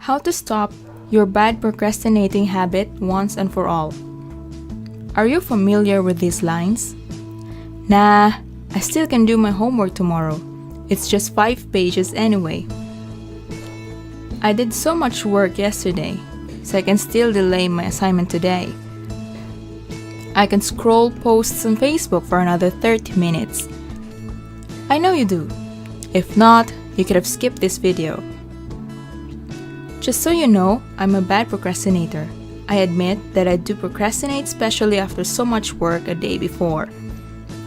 How to stop your bad procrastinating habit once and for all. Are you familiar with these lines? Nah, I still can do my homework tomorrow. It's just 5 pages anyway. I did so much work yesterday, so I can still delay my assignment today. I can scroll posts on Facebook for another 30 minutes. I know you do. If not, you could have skipped this video. Just so you know, I'm a bad procrastinator. I admit that I do procrastinate, especially after so much work a day before.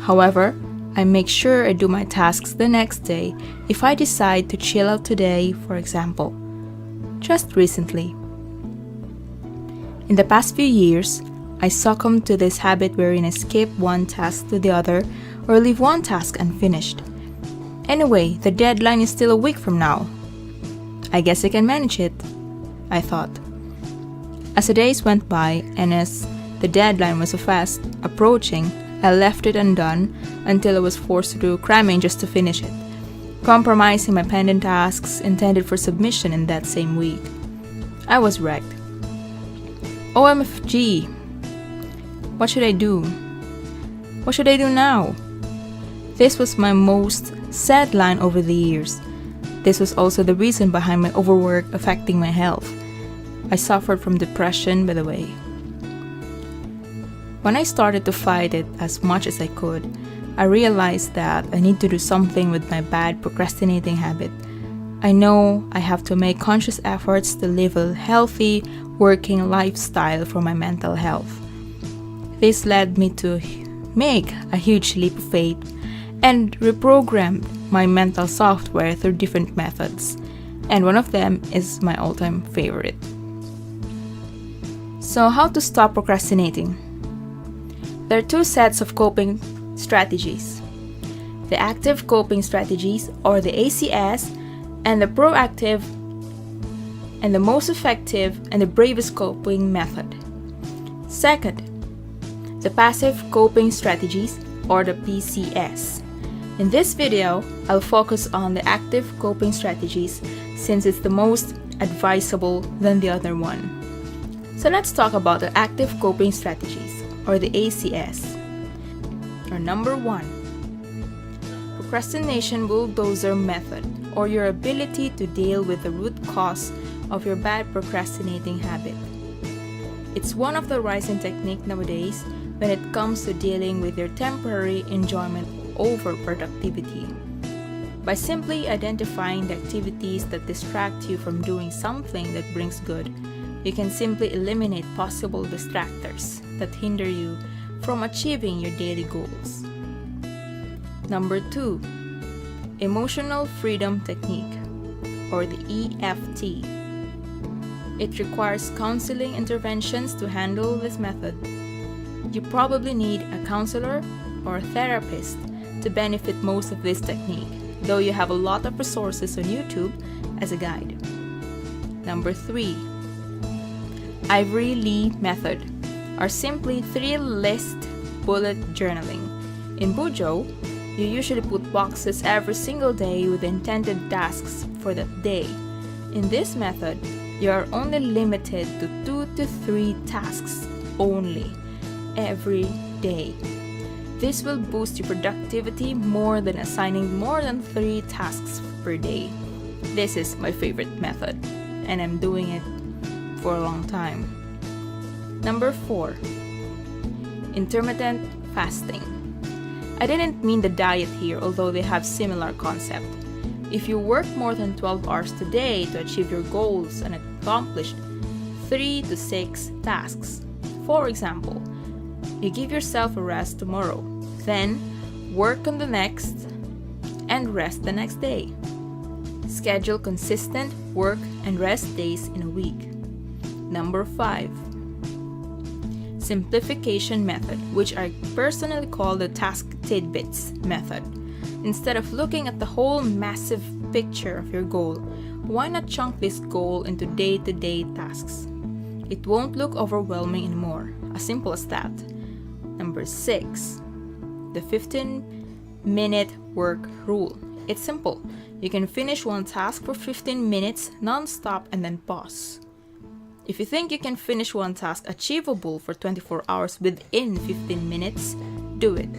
However, I make sure I do my tasks the next day if I decide to chill out today, for example. Just recently. In the past few years, I succumbed to this habit wherein I skip one task to the other or leave one task unfinished. Anyway, the deadline is still a week from now. I guess I can manage it, I thought. As the days went by and as the deadline was so fast approaching, I left it undone until I was forced to do cramming just to finish it, compromising my pending tasks intended for submission in that same week. I was wrecked. OMFG. What should I do? What should I do now? This was my most said line over the years. This was also the reason behind my overwork affecting my health. I suffered from depression, by the way. When I started to fight it as much as I could, I realized that I need to do something with my bad procrastinating habit. I know I have to make conscious efforts to live a healthy, working lifestyle for my mental health. This led me to make a huge leap of faith and reprogrammed my mental software through different methods, and one of them is my all-time favorite. So, how to stop procrastinating? There are 2 sets of coping strategies: the active coping strategies, or the ACS, and the proactive and the most effective and the bravest coping method. Second, the passive coping strategies, or the PCS. In this video, I'll focus on the active coping strategies since it's the most advisable than the other one. So let's talk about the active coping strategies, or the ACS. Or number 1, procrastination bulldozer method, or your ability to deal with the root cause of your bad procrastinating habit. It's one of the rising techniques nowadays when it comes to dealing with your temporary enjoyment over productivity. By simply identifying the activities that distract you from doing something that brings good, you can simply eliminate possible distractors that hinder you from achieving your daily goals. Number 2, emotional freedom technique, or the EFT. It requires counseling interventions to handle this method. You probably need a counselor or a therapist to benefit most of this technique, though you have a lot of resources on YouTube as a guide. Number 3, Ivory method, or simply 3-list bullet journaling. In Bujo, you usually put boxes every single day with intended tasks for that day. In this method, you are only limited to 2 to 3 tasks only every day. This will boost your productivity more than assigning more than 3 tasks per day. This is my favorite method, and I'm doing it for a long time. Number 4, Intermittent Fasting. I didn't mean the diet here, although they have similar concept. If you work more than 12 hours today to achieve your goals and accomplish 3 to 6 tasks, for example, you give yourself a rest tomorrow, then work on the next and rest the next day. Schedule consistent work and rest days in a week. Number 5, Simplification method, which I personally call the task tidbits method. Instead of looking at the whole massive picture of your goal, why not chunk this goal into day-to-day tasks? It won't look overwhelming anymore. As simple as that. Number 6, the 15-minute work rule. It's simple. You can finish one task for 15 minutes non-stop and then pause. If you think you can finish one task achievable for 24 hours within 15 minutes, do it.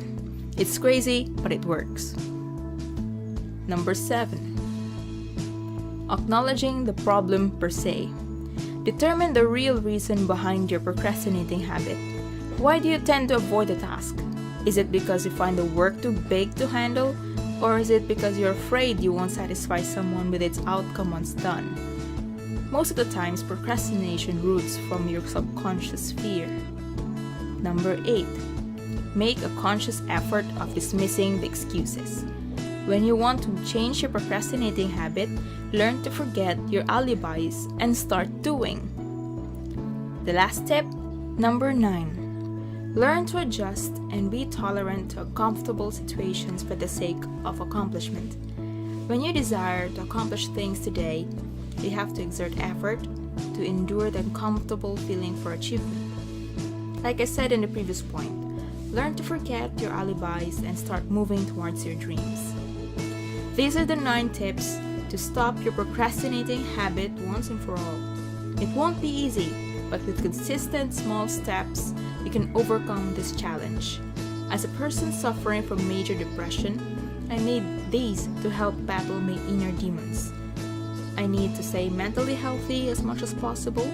It's crazy, but it works. Number 7. Acknowledging the problem per se. Determine the real reason behind your procrastinating habit. Why do you tend to avoid a task? Is it because you find the work too big to handle? Or is it because you're afraid you won't satisfy someone with its outcome once done? Most of the times, procrastination roots from your subconscious fear. Number 8. Make a conscious effort of dismissing the excuses. When you want to change your procrastinating habit, learn to forget your alibis and start doing. The last tip, number 9. Learn to adjust and be tolerant to uncomfortable situations for the sake of accomplishment. When you desire to accomplish things today, you have to exert effort to endure the uncomfortable feeling for achievement. Like I said in the previous point, learn to forget your alibis and start moving towards your dreams. These are the 9 tips to stop your procrastinating habit once and for all. It won't be easy, but with consistent small steps, you can overcome this challenge. As a person suffering from major depression, I need these to help battle my inner demons. I need to stay mentally healthy as much as possible,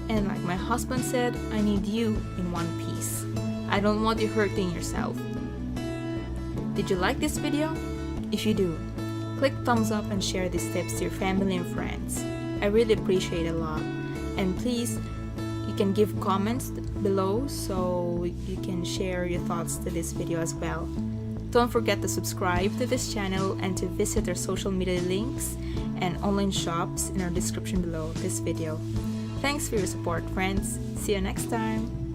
and like my husband said, I need you in one piece. I don't want you hurting yourself. Did you like this video? If you do, click thumbs up and share these tips to your family and friends. I really appreciate it a lot. And please, you can give comments below so you can share your thoughts to this video as well. Don't forget to subscribe to this channel and to visit our social media links and online shops in our description below this video. Thanks for your support, friends. See you next time.